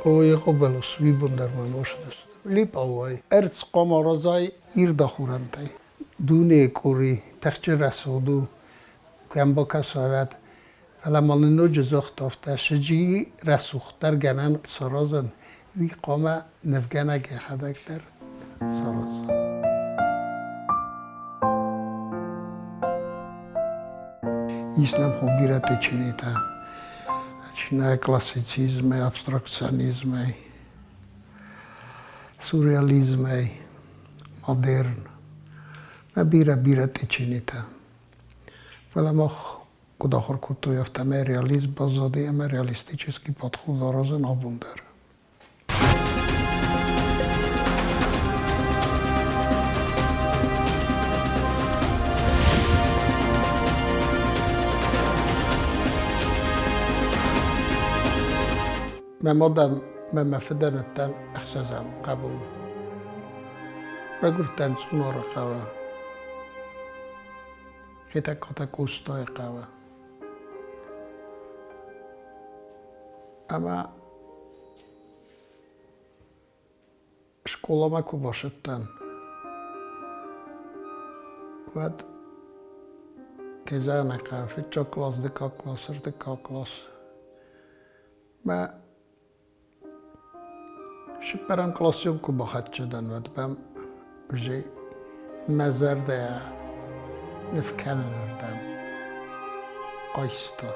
ოიღობელოს ვიბუნდარმა მოშდეს ლიპავაი ერთს ყომოროზაი ირდახურანტაი დუნეკური ტახჭერასოდუ გამბოკასავად ალამალინო ჯზოხტოფტა შეჯი რასუხტარ განან სოროზან ვიყომა ნევგანაგე ხადაქტარ სოროз ისლამ ხობირატე ჩინიტა ჩინაი კლასიციზმე აბსტრაქციონიზმე სურреализმე მოდერნ бира теченита. Веламох куда хоркуту яфтаме реализм базоди аме реалистический подход заразен абундер. ممادم مفدنتن احساسم قبول. رجورتن سونار قوا. خیتا کتا کوستای قوا. اما شکلام کو باشدن. ود که زن قوا فیچا کلاس دکا کلاس دکا کلاس. ما شپران کلاسیون کو باخت شدن ود بام بجی مزرده نفکنن اردم آیستا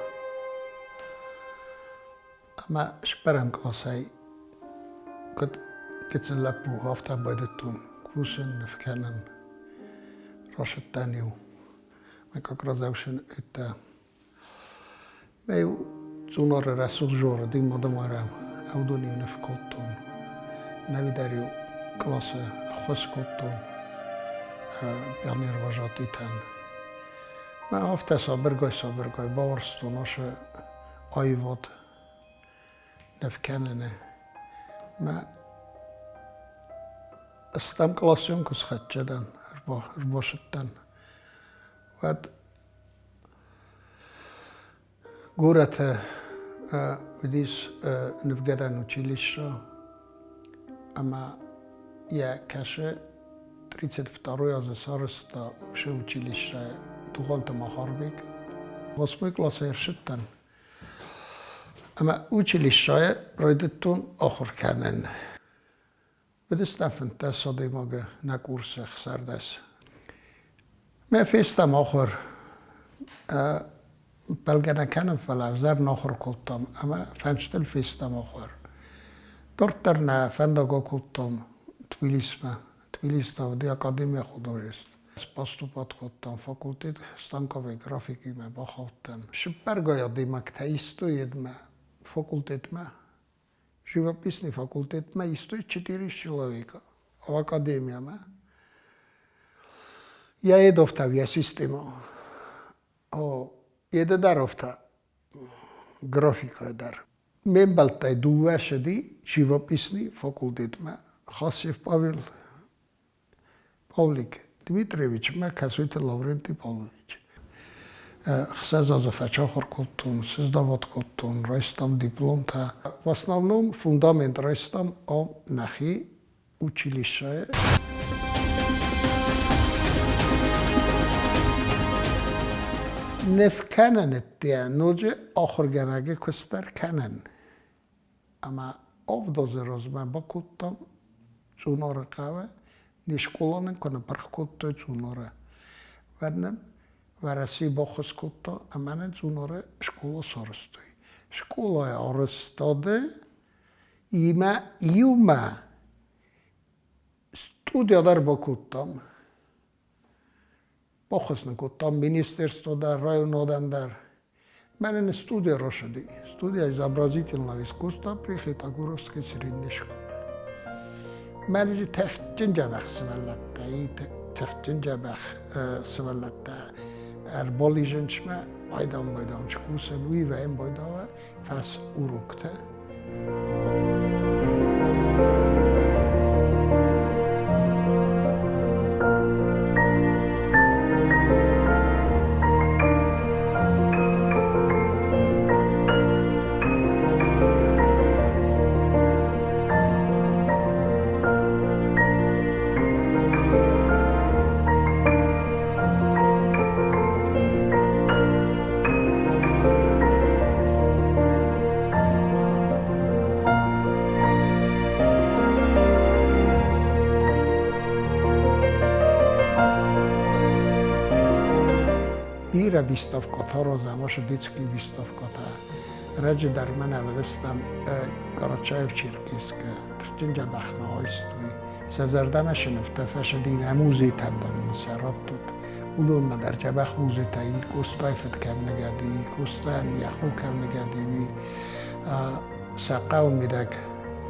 اما شپران کلاسی کت لپو هفته بایدتون کروسن نفکنن راشدتانیو مکاک رازوشن ایتا میو زونار رسول جور دیم مدمارم اودونیو نفکوتون نویداریو کلاس خوشکوتون بیانیر وجاتیتن من هفته سابرگای باورستوناش آیواد نفکننه من استم کلاسیون کس خد جدن هر باشدن ود گورت ودیس نفگدن училища اما я каше 32 азесарста ше училище туғанты махарбек. 8 класс ершіттен. Ама училище пройдеттун ахыр кәнен. Бидістен фінтес адимаге на курсы хсардес. Мен фестам ахыр بلگنه کنم فلاه زر نخور کلتم اما فنشتل فیستم آخر دورتر نه فندگا کلتم تبلیس دی اکادمی خودرویست پاستوپات کلتم فاکولتیت ستانکوی گرافیکی ما باخوتن شپرگایا دیمکته ایستوید ما فاکولتیت ما живописный факультет ما стоит 4 человека в академии ما я еду в тавия систему Еде дарофта графика дар. Мен балтай дуа шеди живописный факультет ма Хасев Павел Павлик Дмитриевич ма касуйте Лаврентий Павлович. Хсазаза фачахор култун, создават култун, райстам диплом та. В основном фундамент райстам о нахи училище. نفکنن اتیا نوجه آخر گناگه کستر کنن اما آفداز روز من با کتم چوناره قوه نشکلانن کنه پرخ کتای چوناره ورنم ورسی با خس کتا امانن چوناره شکلا سارستوی شکلای آرستاده ایوما студия در با کتم Похосна там министерство да районодам дар. Мене студия рошади. Студия изобразительного искусства при Хитагуровской средней школе. Мене же техчин жабах сывалатта. И техчин жабах сывалатта. Боли женшме байдан чкусе луи ва ем байдава фас урукте. Ира выставката розамош детский выставката. Раджи дар мен авдестам Карачаев Черкесска. Тхтинджа бахнаойстуи. Сазардамаш нефтафаш дин амузи тандам сарат тут. Улон در جبخ موزه تایی کوستایفت کم نگردی کوستان یخو کم نگردی وی سقاو میدک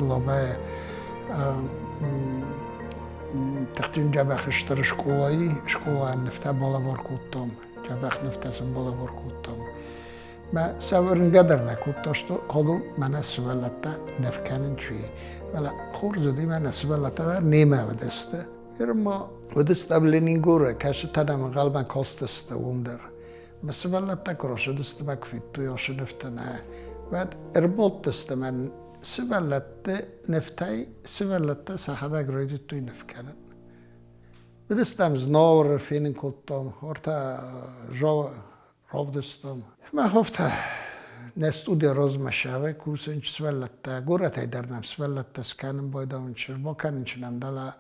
لبه تختین جبخ اشتر شکولا نفته بالا بار کودتم جبخ نفته سم بالا بار کودتم ما سوارن قدر نکودتاشتو خودم من سوالتا نفکنن چوی ولی خور زدی من سوالتا در نیمه ودسته ما ودست قبلنین گوره کاش تنم قلبا کاستست وندر مثلا تکرش دست مکفیت توی آش نفتنه و ارباط دست من سوالت نفتای سوالت ساخته گرایید توی نفکنن بدستم زنار فینن کتام ورتا راو دستم ما هفته نستودی روز مشاوه کوسنچ سوالت گوره تای درنم سوالت سکنم بایدام چر با کنن چنم دلا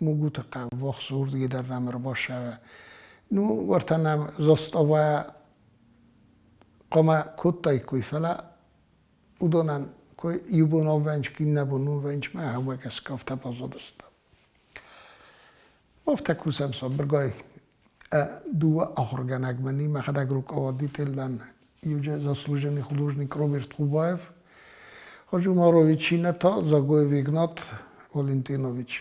موجود قوق صور دیگه در نمر باشه نو ورتنم زستاوا قما کتای کوی فلا ودونن کوی یبونا ونج کی نبونو ونج ما هم کس کافت بازدست افت کوسم صبرگای دو آخرگنگ منی ما خدا گروک آوادی تلدن یوجه заслуженный художник Роберт Кубаев Ходжу Маровичи та Загой Вигнат Валентинович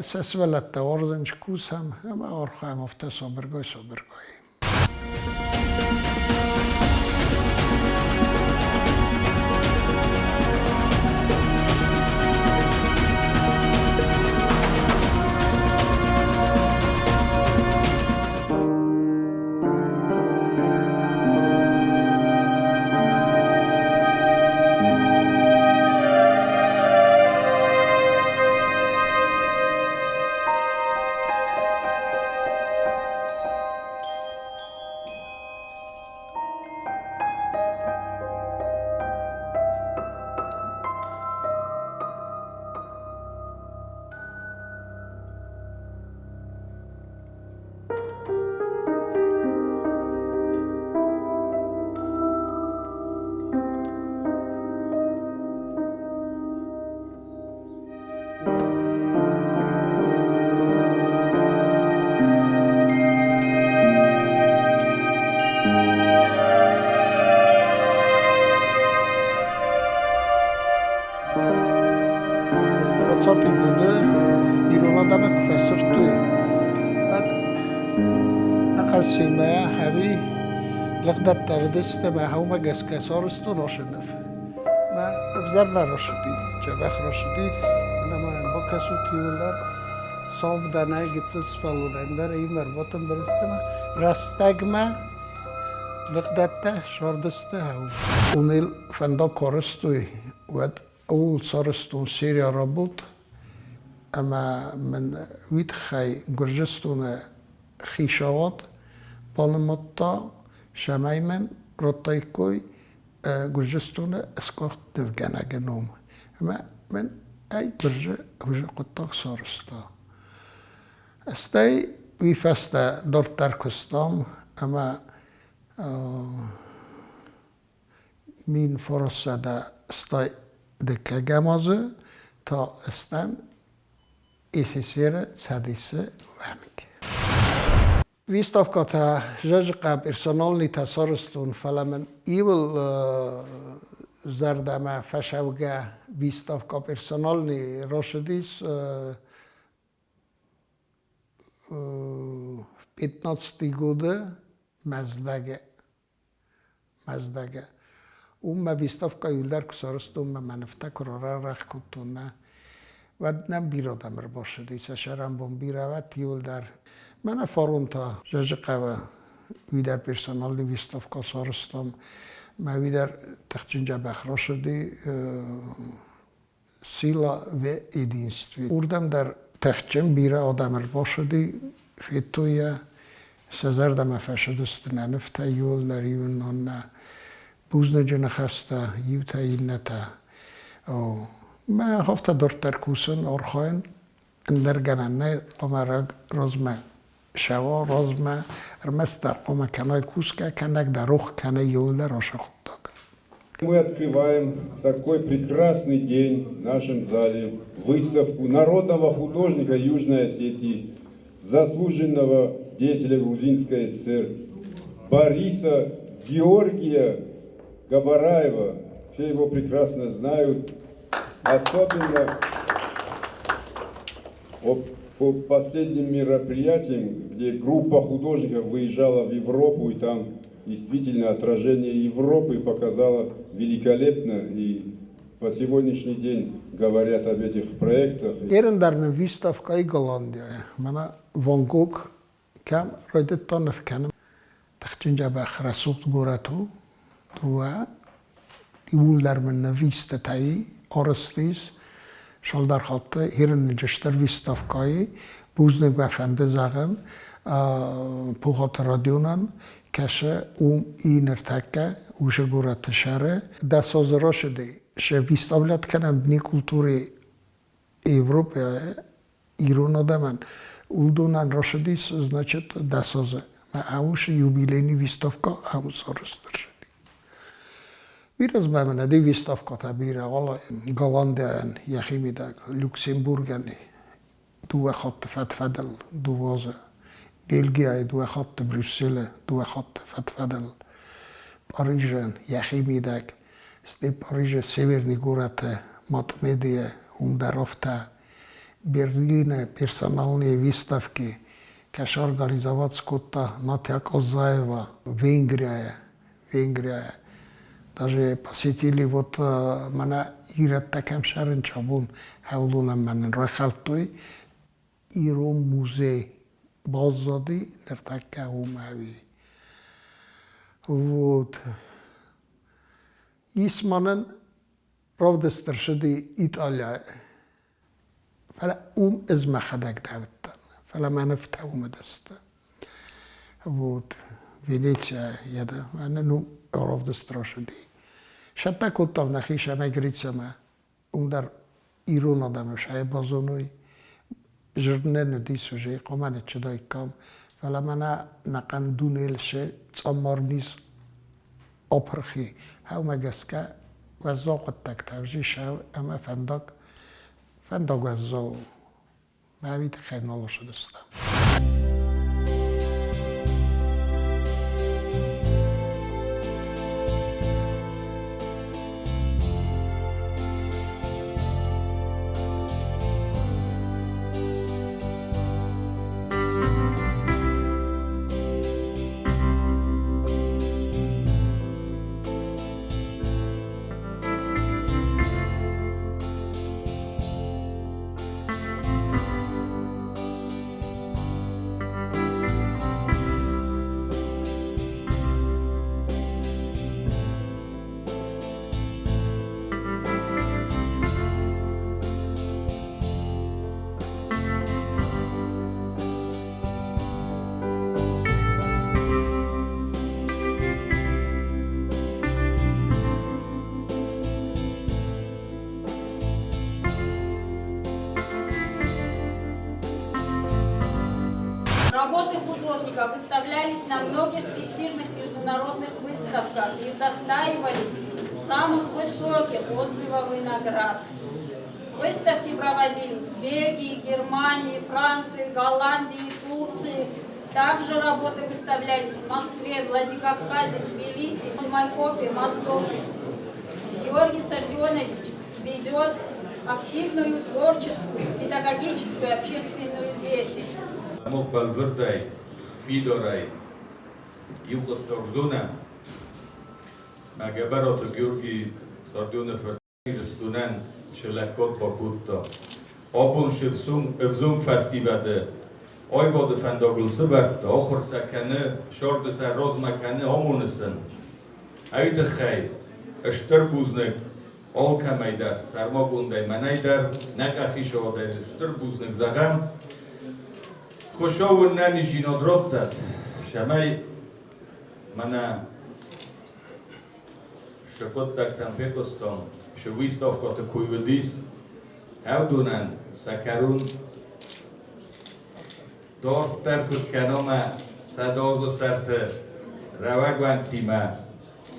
سسولت وارزنج کوسم اما آرخواهم افته صبرگای ساتی بوده ایران آدم کفسر توی بعد نقل سیمه همی لقدت تودست به همه گس کسارستو راشنف ما افزر نراشدی جبخ راشدی من با کسو تیولر صاف دانه گیتس فلورندر این مربوطم برستم رستگمه لقدت شاردسته هم اونیل فندا کارستوی ود اول سارستون سیریا رابط اما من وید خی گرجستون خیشاوات بالمتا شمای من رتای کوی گرجستون اسکاخت نفگنه گنوم اما من ای گرجه هوجه قطاق سارستا استای وی فسته دار ترکستام اما مین فرصه ده استای دکه گمازه تا استن ایسیسیر سادیسه ونگ. Výstavkata žažqa personálny tasarstun falamen ivel zardama fashawga výstavka personálny rošedis 15. года Маздага. Умма výstavka юлдар ксарстун манфта крора рахкутуна ودنم بیرادم باشد ایسا شرم بون بیروت یولدر من فارونتا جاجقه و ویدر پرسنالی ویستافکا سارستم ما ویدر تخچینجا بخرا شدی سیلا و ایدینستوی اردم در تخچین بیره آدم باشدی فیتوی سزردم فشدست ننفته یول در یونان بوزن جن خسته یوتا اینتا ما هفته دور ترکوسن آرخاین اندر گننه قمرگ رزمه شوا رازمه رمستر قوم کنای کوسکه کنک در روخ کنه یولده راشه خود داگ. Мы открываем в такой прекрасный день в нашем зале выставку народного художника Южной Осетии, заслуженного деятеля Грузинской ССР Бориса Георгия Габараева. Все его прекрасно знают, особенно по последним мероприятиям, где группа художников выезжала в Европу, и там действительно отражение Европы показало великолепно, и по сегодняшний день говорят об этих проектах. Ерендерне выставкой Голландия. Мана Ван Гог кам ройдет тонов кенем. Тахчинджа бахрасут горату. Туа иулдар мен нависта тай орстис. Шалдар хатты херен жештер выставкой. Бузнег вафанде заган. Пухат радионан. Кеше инер таке. Уже горат шаре. Да созрашеди. Ше выставлят кенем дни культуры Европе, Ирона даман. Улдонан рашидис, значит, да созе. А уж юбилейный выставка, а мы соросташеди. Вираз бамена ди выставка табира, вала Голландия, Яхимида, Люксембургани, дуа хат фатфадал, дуаза. Бельгия, дуа хат Брюсселе, дуа хат фатфадал. Парижен, Яхимидак. Сте Парижа северный город Матмедия, Умдаровта, Берлине персональные выставки, каш организовать скотта Натя Козаева, Венгрия. Даже посетили вот мана Ират такам шарен чабун, хаулуна манен рахалтой, Иром музей, базады, нертака умави. Вот. Исманен правда старшеди Италия. فلا إزمة خدك دعوتنا فلا ما نفتح ومدسته вот Венеция يدا أنا نو أعرف دستراشة دي شتى كنت في نخيشة ما جريتش ما در إيران آدم شاي بازونوي جرنن دي سوجي قمان تشداي كام فلا ما نقن دونيلش تأمرنيس أبرخي هاو ما جسكا وزاق التكتابجي شاو أما فندق وزاو ما بيت خيرنا الله شد استم Работы художника выставлялись на многих престижных международных выставках и удостаивались самых высоких отзывов и наград. Выставки проводились в Бельгии, Германии, Франции, Голландии, Турции. Также работы выставлялись в Москве, Владикавказе, Тбилиси, Майкопе, Моздоке. Георгий Сардионович ведет активную творческую, педагогическую и общественную деятельность. مقبل وردای فیدارای یوقت تغزونه مگه برات گیورگی ساردیون فرمی رستونن شلکات با کودتا آبون شفزون افزون فسی بده آی واد فنداگلسه برده آخر سکنه شارد سر راز مکنه آمونسن اید خیل اشتر بوزنک آل کمی در سرما گونده منی در نگخی شاده اشتر بوزنک زغم خوشاون ننیشین ادرات داد شمای من شپت دکتن فکستم شویست افکات کویودیس او دونن سکرون دار ترکت کنام صداز و سرت روگ وانتیما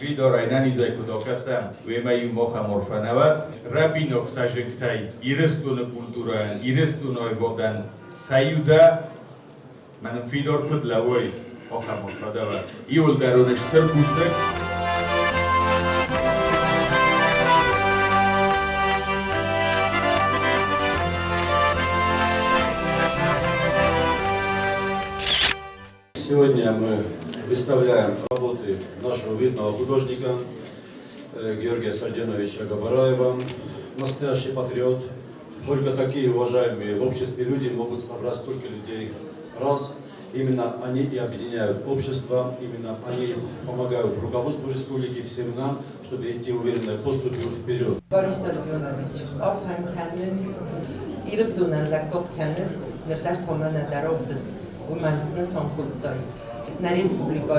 وی دارای ننیزای کدا کسم وی مایو مخم مرفنوت ربی نکسا جنگتای ایرستون کلتوران ایرستون آی بودن سیوده منم فیدار کد لوی مخم مرفنوت ایول درونشتر بوده Сегодня мы выставляем работы нашего видного художника Георгия Сарденовича Габараева. Настоящий патриот. Только такие уважаемые в обществе люди могут собрать столько людей раз. Именно они и объединяют общество, именно они помогают руководству республики, всем нам, чтобы идти уверенной поступью вперед. Boris Sarjonovic, afhangkennen, ihres Dunen, der Gott kennes, mir das Tomane darauf des Umansnes von Kultoi. Na Respublika,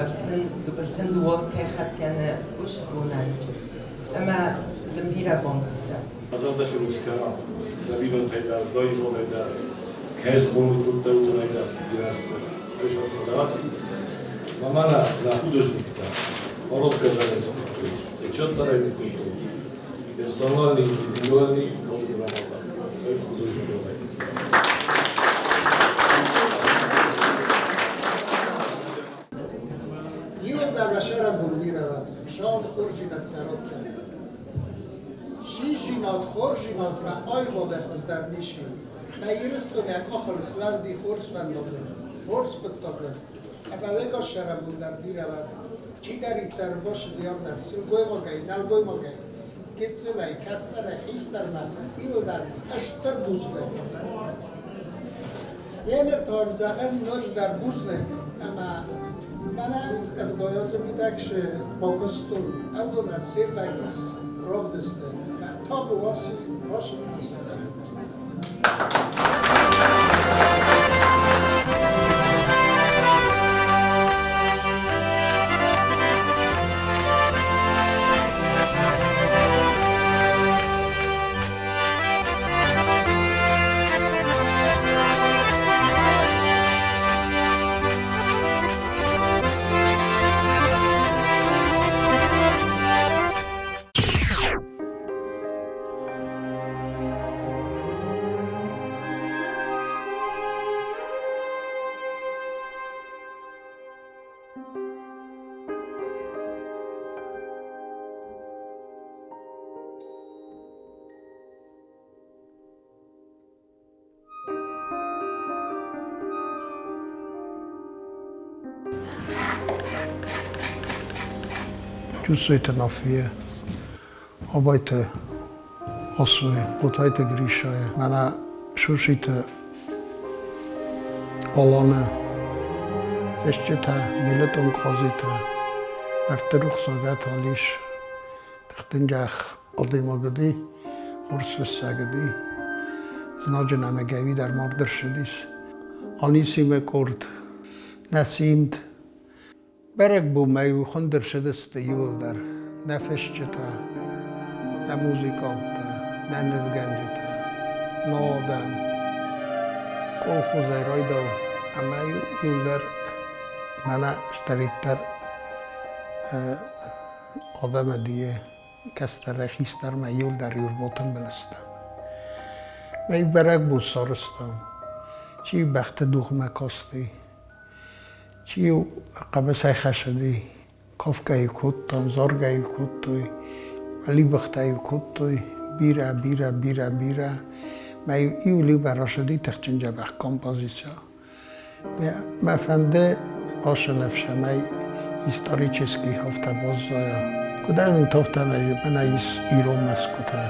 den du was kechas kenne, ushkunan. Ama dem Virabon gesagt. Azaldaş Ruska, da bilotayda, doizvolayda, Kazbonu Kultautonayda, biraz Решовсода, мамана на художникта, Ородка-Зарецкий, Чоттарайный культур, персональный, индивидуальный, грамота, художник. Йолдар башара бурмирава, шал хуржинат народ кард. Шижинат хуржинат ва айводе хоздар ниши. На ирстуне ахал славди хурсвандогле. Horse spectacle. Aba vega şarabundan bir avat. Çiğderitter boş diyarlar. Silgoy mogay, nalgoy mogay. Kitselay, kastara, histarma, ildar, aştar buzle. Yener tarzağın nojdar buzle. Ama bana doyası vidakşı bokustun. Avduna sirtakis rovdisle. Tabu vafsi roşun asmada. Чувствуйте на фие, обайте освои, путайте гришае, мана шушите олане, фещите, милетон козите, мефтерух согата лиш, тхтинджах одимагди, хорсвесагди, значи намегеви дар мордер шдис, аниси мекорд, насимд, برگ بو میو خندر شدست یول در نفشچتا نه موزیکانتا نه نفگنجتا نه آدم کوخوزای رایدو اما یول در منه اشتریتر آدم دیگه کستر رخیستر من یول در یول بوتن بلستم میو برگ بو سارستم چی بخت دوخ مکاستی چیو قبسای خشدی کافکای کتم زارگای کتوی ولی بختای کتوی بیره بیره بیره بیره میو ایولی براشدی تخچنجا بخ کمپازیسیا مفنده آشنفشه می هیستاریچسکی هفته بازایا کده اون تفته میو بنا ایرون مسکوته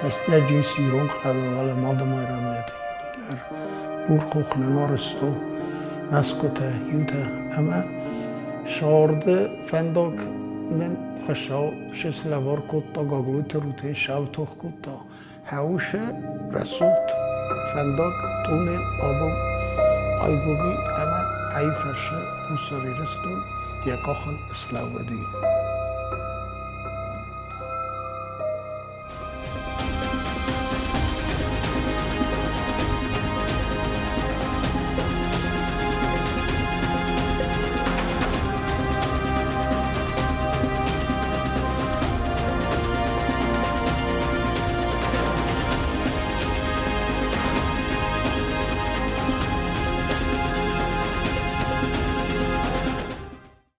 دستی جیس ایرون خواه ولی مادم ایرانیتی در بورخوخ نمارستو مسکوته یوته اما شارده فندق من خشاو شسلوار کتا گاگوی تروته شاو توخ کتا هاوش رسولت فندق تونه آبم آیگوگی اما ای فرشه بوساری رستون یکاخن اسلاو دی